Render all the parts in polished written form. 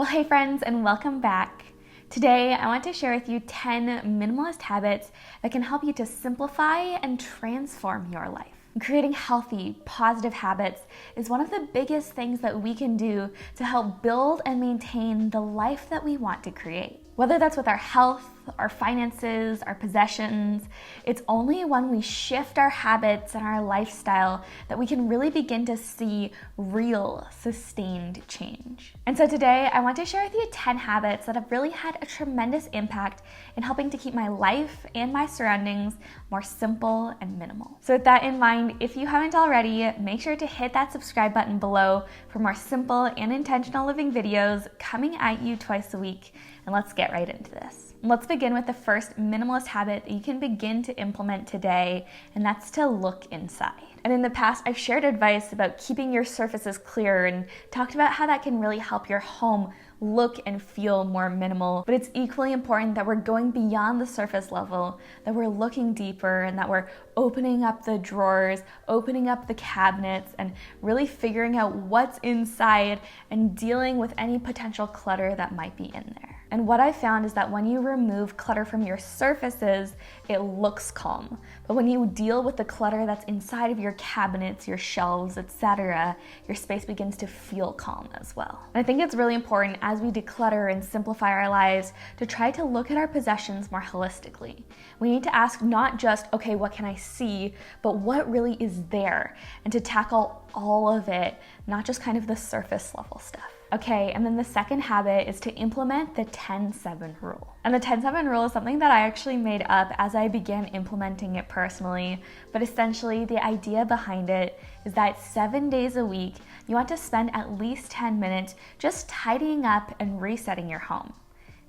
Well, hey friends, and welcome back. Today, I want to share with you 10 minimalist habits that can help you to simplify and transform your life. Creating healthy, positive habits is one of the biggest things that we can do to help build and maintain the life that we want to create. Whether that's with our health, our finances, our possessions, it's only when we shift our habits and our lifestyle that we can really begin to see real, sustained change. And so today, I want to share with you 10 habits that have really had a tremendous impact in helping to keep my life and my surroundings more simple and minimal. So with that in mind, if you haven't already, make sure to hit that subscribe button below for more simple and intentional living videos coming at you twice a week. And let's get right into this. Let's begin with the first minimalist habit that you can begin to implement today, and that's to look inside. And in the past, I've shared advice about keeping your surfaces clear and talked about how that can really help your home look and feel more minimal. But it's equally important that we're going beyond the surface level, that we're looking deeper, and that we're opening up the drawers, opening up the cabinets, and really figuring out what's inside and dealing with any potential clutter that might be in there. And what I found is that when you remove clutter from your surfaces, it looks calm. But when you deal with the clutter that's inside of your cabinets, your shelves, etc., your space begins to feel calm as well. And I think it's really important as we declutter and simplify our lives to try to look at our possessions more holistically. We need to ask not just, okay, what can I see, but what really is there, and to tackle all of it, not just kind of the surface level stuff. Okay, and then the second habit is to implement the 10-7 rule. And the 10-7 rule is something that I actually made up as I began implementing it personally, but essentially the idea behind it is that 7 days a week, you want to spend at least 10 minutes just tidying up and resetting your home.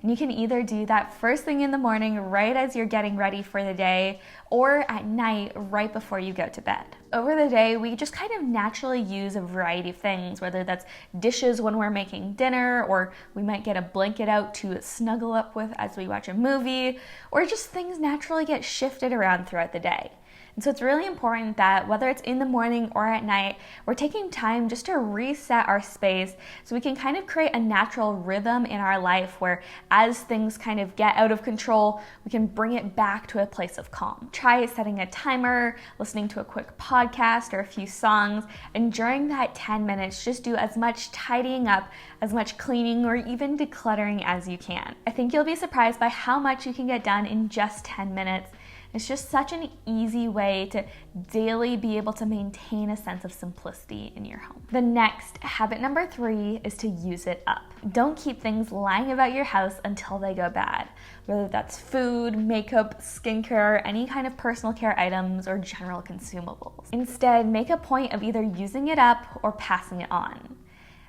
And you can either do that first thing in the morning, right as you're getting ready for the day, or at night, right before you go to bed. Over the day, we just kind of naturally use a variety of things, whether that's dishes when we're making dinner, or we might get a blanket out to snuggle up with as we watch a movie, or just things naturally get shifted around throughout the day. And so it's really important that whether it's in the morning or at night, we're taking time just to reset our space so we can kind of create a natural rhythm in our life where as things kind of get out of control, we can bring it back to a place of calm. Try setting a timer, listening to a quick podcast or a few songs, and during that 10 minutes, just do as much tidying up, as much cleaning, or even decluttering as you can. I think you'll be surprised by how much you can get done in just 10 minutes. It's just such an easy way to daily be able to maintain a sense of simplicity in your home. The next, habit number 3, is to use it up. Don't keep things lying about your house until they go bad, whether that's food, makeup, skincare, any kind of personal care items, or general consumables. Instead, make a point of either using it up or passing it on.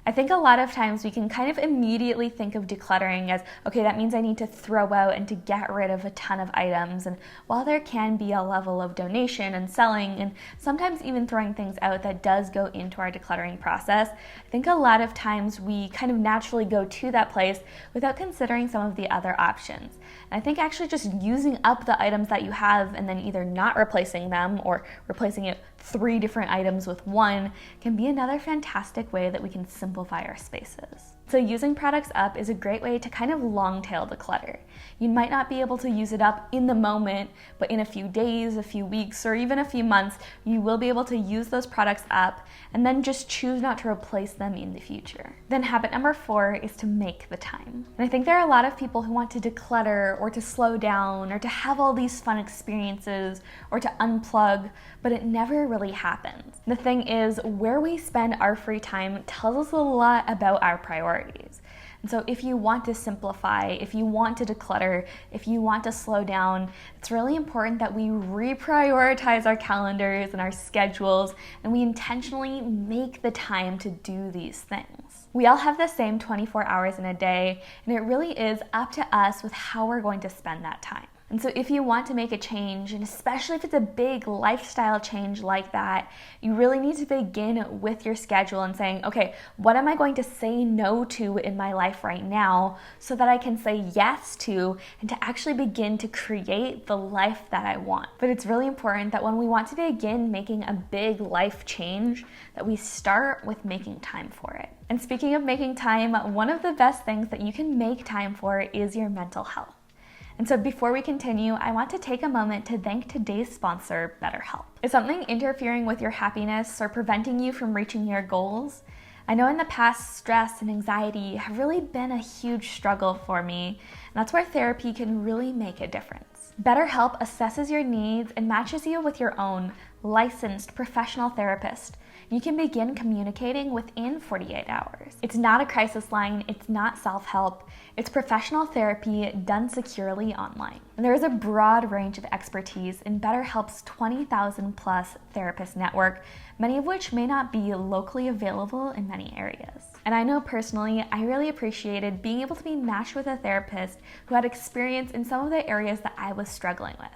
I think a lot of times we can kind of immediately think of decluttering as, okay, that means I need to throw out and to get rid of a ton of items. And while there can be a level of donation and selling, and sometimes even throwing things out that does go into our decluttering process, I think a lot of times we kind of naturally go to that place without considering some of the other options. And I think actually just using up the items that you have and then either not replacing them or replacing it 3 different items with one can be another fantastic way that we can simplify our spaces. So using products up is a great way to kind of long tail the clutter. You might not be able to use it up in the moment, but in a few days, a few weeks, or even a few months, you will be able to use those products up and then just choose not to replace them in the future. Then habit number 4 is to make the time. And I think there are a lot of people who want to declutter or to slow down or to have all these fun experiences or to unplug, but it never really happens. The thing is, where we spend our free time tells us a lot about our priorities. And so if you want to simplify, if you want to declutter, if you want to slow down, it's really important that we reprioritize our calendars and our schedules, and we intentionally make the time to do these things. We all have the same 24 hours in a day, and it really is up to us with how we're going to spend that time. And so if you want to make a change, and especially if it's a big lifestyle change like that, you really need to begin with your schedule and saying, okay, what am I going to say no to in my life right now so that I can say yes to and to actually begin to create the life that I want. But it's really important that when we want to begin making a big life change, that we start with making time for it. And speaking of making time, one of the best things that you can make time for is your mental health. And so before we continue, I want to take a moment to thank today's sponsor, BetterHelp. Is something interfering with your happiness or preventing you from reaching your goals? I know in the past, stress and anxiety have really been a huge struggle for me, and that's where therapy can really make a difference. BetterHelp assesses your needs and matches you with your own licensed professional therapist. You can begin communicating within 48 hours. It's not a crisis line, it's not self-help, it's professional therapy done securely online. And there is a broad range of expertise in BetterHelp's 20,000 plus therapist network, many of which may not be locally available in many areas. And I know personally, I really appreciated being able to be matched with a therapist who had experience in some of the areas that I was struggling with.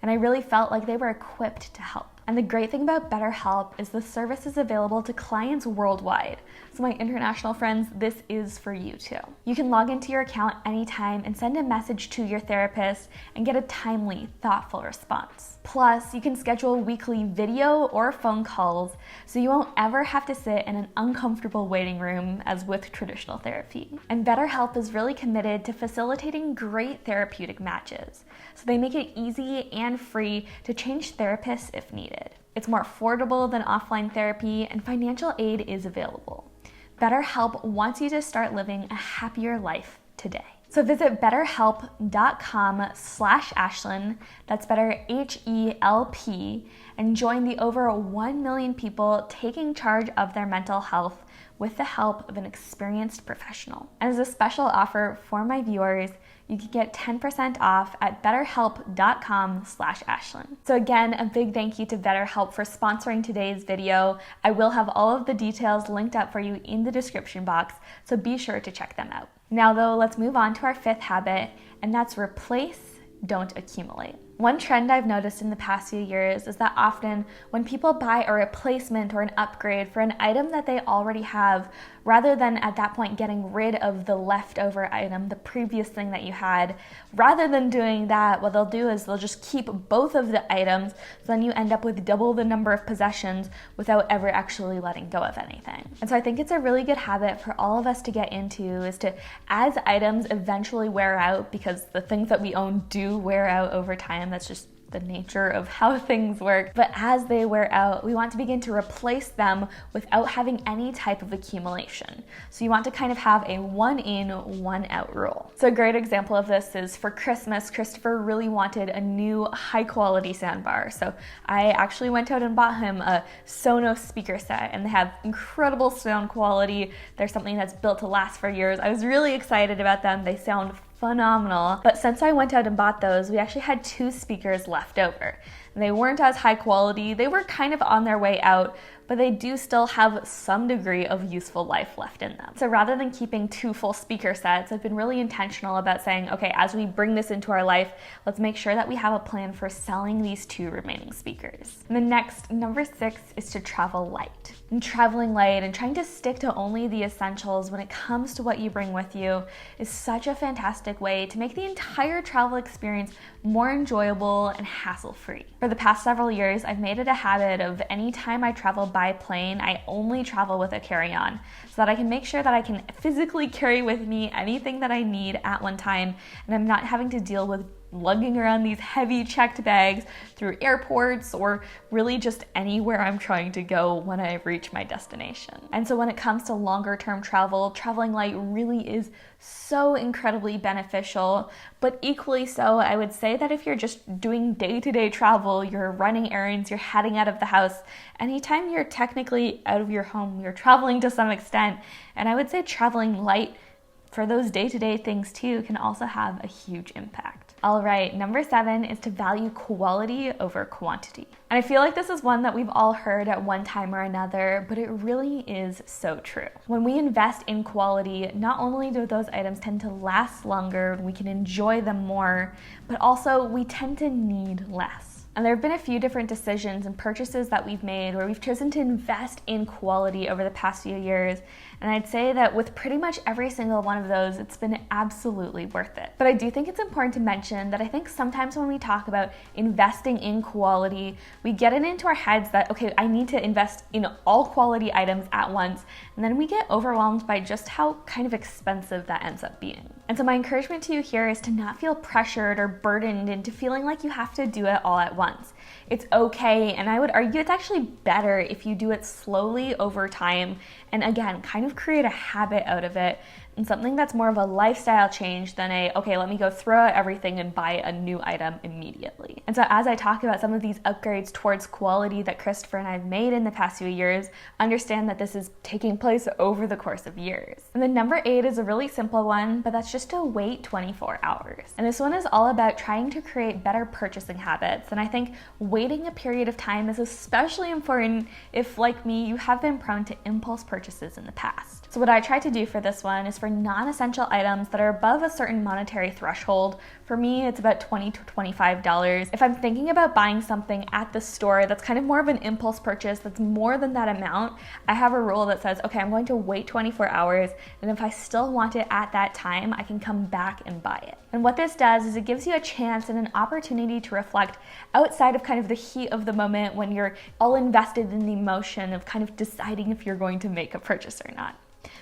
And I really felt like they were equipped to help. And the great thing about BetterHelp is the service is available to clients worldwide. So my international friends, this is for you too. You can log into your account anytime and send a message to your therapist and get a timely, thoughtful response. Plus, you can schedule weekly video or phone calls so you won't ever have to sit in an uncomfortable waiting room as with traditional therapy. And BetterHelp is really committed to facilitating great therapeutic matches. So they make it easy and free to change therapists if needed. It's more affordable than offline therapy, and financial aid is available. BetterHelp wants you to start living a happier life today. So visit betterhelp.com/Ashlynne, that's better HELP, and join the over 1 million people taking charge of their mental health with the help of an experienced professional. And as a special offer for my viewers, you can get 10% off at betterhelp.com/Ashlynne. So again, a big thank you to BetterHelp for sponsoring today's video. I will have all of the details linked up for you in the description box, so be sure to check them out. Now though, let's move on to our fifth habit, and that's replace, don't accumulate. One trend I've noticed in the past few years is that often when people buy a replacement or an upgrade for an item that they already have, rather than at that point getting rid of the leftover item, the previous thing that you had, rather than doing that, what they'll do is they'll just keep both of the items, so then you end up with double the number of possessions without ever actually letting go of anything. And so I think it's a really good habit for all of us to get into, is to, as items eventually wear out, because the things that we own do wear out over time, that's just the nature of how things work. But as they wear out, we want to begin to replace them without having any type of accumulation. So you want to kind of have a one in, one out rule. So a great example of this is for Christmas, Christopher really wanted a new high quality soundbar. So I actually went out and bought him a Sonos speaker set, and they have incredible sound quality. They're something that's built to last for years. I was really excited about them. They sound phenomenal. But since I went out and bought those, we actually had 2 speakers left over. And they weren't as high quality. They were kind of on their way out, but they do still have some degree of useful life left in them. So rather than keeping 2 full speaker sets, I've been really intentional about saying, okay, as we bring this into our life, let's make sure that we have a plan for selling these 2 remaining speakers. And the next, number 6, is to travel light. And traveling light and trying to stick to only the essentials when it comes to what you bring with you is such a fantastic way to make the entire travel experience more enjoyable and hassle-free. For the past several years, I've made it a habit of any time I travel by plane, I only travel with a carry-on so that I can make sure that I can physically carry with me anything that I need at one time, and I'm not having to deal with lugging around these heavy checked bags through airports or really just anywhere I'm trying to go when I reach my destination. And so when it comes to longer term travel, traveling light really is so incredibly beneficial, but equally so, I would say that if you're just doing day-to-day travel, you're running errands, you're heading out of the house, anytime you're technically out of your home, you're traveling to some extent, and I would say traveling light for those day-to-day things too can also have a huge impact. All right, number 7 is to value quality over quantity. And I feel like this is one that we've all heard at one time or another, but it really is so true. When we invest in quality, not only do those items tend to last longer, we can enjoy them more, but also we tend to need less. And there have been a few different decisions and purchases that we've made where we've chosen to invest in quality over the past few years. And I'd say that with pretty much every single one of those, it's been absolutely worth it. But I do think it's important to mention that I think sometimes when we talk about investing in quality, we get it into our heads that, okay, I need to invest in all quality items at once. And then we get overwhelmed by just how kind of expensive that ends up being. And so my encouragement to you here is to not feel pressured or burdened into feeling like you have to do it all at once. It's okay, and I would argue it's actually better if you do it slowly over time and again, kind of create a habit out of it and something that's more of a lifestyle change than okay, let me go throw out everything and buy a new item immediately. And so as I talk about some of these upgrades towards quality that Christopher and I have made in the past few years, understand that this is taking place over the course of years. And then number 8 is a really simple one, but that's just to wait 24 hours. And this one is all about trying to create better purchasing habits. And I think waiting a period of time is especially important if, like me, you have been prone to impulse purchases in the past. So what I try to do for this one is for non-essential items that are above a certain monetary threshold. For me, it's about $20 to $25. If I'm thinking about buying something at the store that's kind of more of an impulse purchase that's more than that amount, I have a rule that says, okay, I'm going to wait 24 hours, and if I still want it at that time, I can come back and buy it. And what this does is it gives you a chance and an opportunity to reflect outside of kind of the heat of the moment when you're all invested in the emotion of kind of deciding if you're going to make a purchase or not.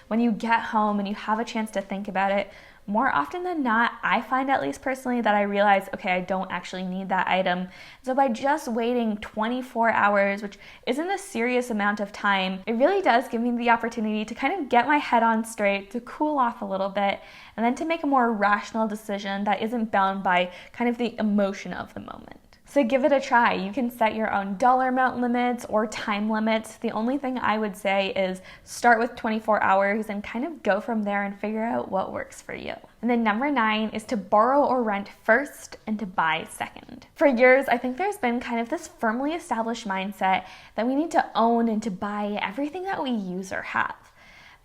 When you get home and you have a chance to think about it, more often than not, I find, at least personally, that I realize, okay, I don't actually need that item. So by just waiting 24 hours, which isn't a serious amount of time, it really does give me the opportunity to kind of get my head on straight, to cool off a little bit, and then to make a more rational decision that isn't bound by kind of the emotion of the moment. So give it a try. You can set your own dollar amount limits or time limits. The only thing I would say is start with 24 hours and kind of go from there and figure out what works for you. And then number 9 is to borrow or rent first and to buy second. For years, I think there's been kind of this firmly established mindset that we need to own and to buy everything that we use or have.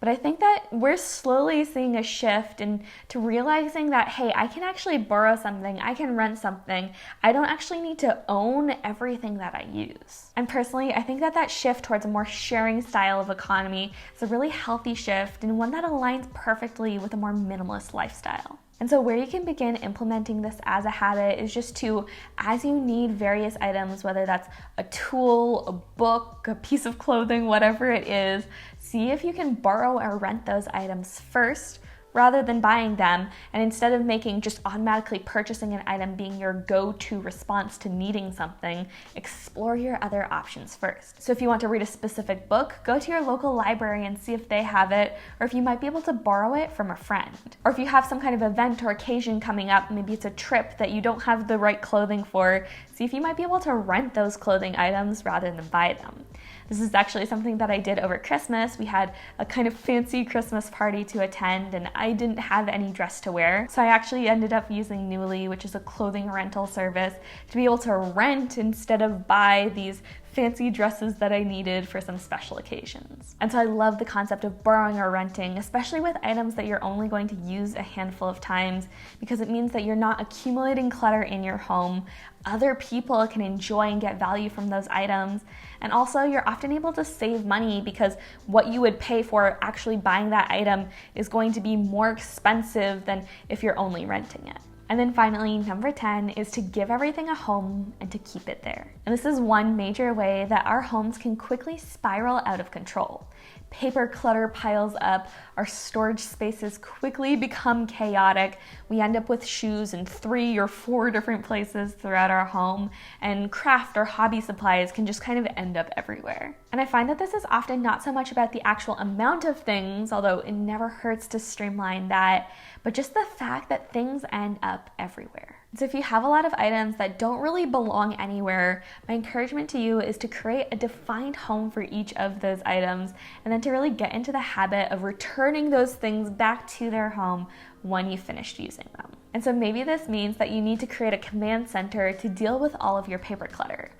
But I think that we're slowly seeing a shift into realizing that, hey, I can actually borrow something, I can rent something. I don't actually need to own everything that I use. And personally, I think that shift towards a more sharing style of economy is a really healthy shift and one that aligns perfectly with a more minimalist lifestyle. And so where you can begin implementing this as a habit is just to, as you need various items, whether that's a tool, a book, a piece of clothing, whatever it is, see if you can borrow or rent those items first rather than buying them, and instead of making just automatically purchasing an item being your go-to response to needing something, explore your other options first. So if you want to read a specific book, go to your local library and see if they have it, or if you might be able to borrow it from a friend. Or if you have some kind of event or occasion coming up, maybe it's a trip that you don't have the right clothing for, see if you might be able to rent those clothing items rather than buy them. This is actually something that I did over Christmas. We had a kind of fancy Christmas party to attend, and I didn't have any dress to wear. So I actually ended up using Nuuly, which is a clothing rental service, to be able to rent instead of buy these fancy dresses that I needed for some special occasions. And so I love the concept of borrowing or renting, especially with items that you're only going to use a handful of times, because it means that you're not accumulating clutter in your home. Other people can enjoy and get value from those items. And also you're often able to save money because what you would pay for actually buying that item is going to be more expensive than if you're only renting it. And then finally, number 10 is to give everything a home and to keep it there. And this is one major way that our homes can quickly spiral out of control. Paper clutter piles up, our storage spaces quickly become chaotic. We end up with shoes in 3 or 4 different places throughout our home, and craft or hobby supplies can just kind of end up everywhere. And I find that this is often not so much about the actual amount of things, although it never hurts to streamline that, but just the fact that things end up everywhere. So if you have a lot of items that don't really belong anywhere, my encouragement to you is to create a defined home for each of those items, and then to really get into the habit of returning those things back to their home when you finished using them. And so maybe this means that you need to create a command center to deal with all of your paper clutter.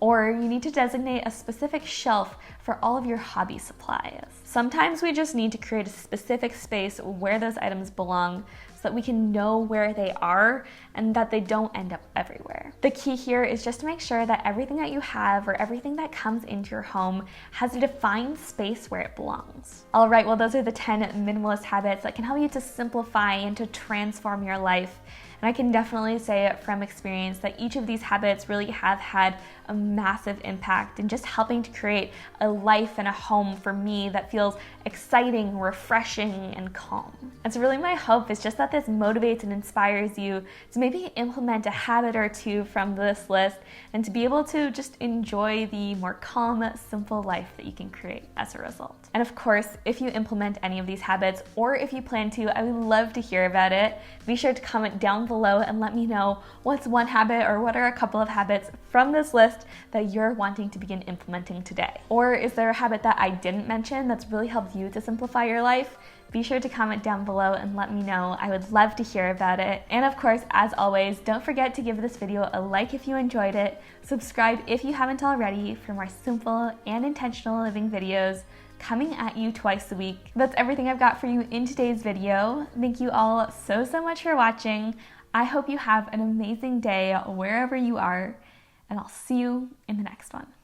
Or you need to designate a specific shelf for all of your hobby supplies. Sometimes we just need to create a specific space where those items belong so that we can know where they are and that they don't end up everywhere. The key here is just to make sure that everything that you have or everything that comes into your home has a defined space where it belongs. All right, well, those are the 10 minimalist habits that can help you to simplify and to transform your life. And I can definitely say from experience that each of these habits really have had a massive impact in just helping to create a life and a home for me that feels exciting, refreshing, and calm. And so really my hope is just that this motivates and inspires you to maybe implement a habit or two from this list and to be able to just enjoy the more calm, simple life that you can create as a result. And of course, if you implement any of these habits, or if you plan to, I would love to hear about it. Be sure to comment down below and let me know what's one habit or what are a couple of habits from this list that you're wanting to begin implementing today. Or is there a habit that I didn't mention that's really helped you to simplify your life? Be sure to comment down below and let me know. I would love to hear about it. And of course, as always, don't forget to give this video a like if you enjoyed it, subscribe if you haven't already for more simple and intentional living videos coming at you twice a week. That's everything I've got for you in today's video. Thank you all so much for watching. I hope you have an amazing day wherever you are, and I'll see you in the next one.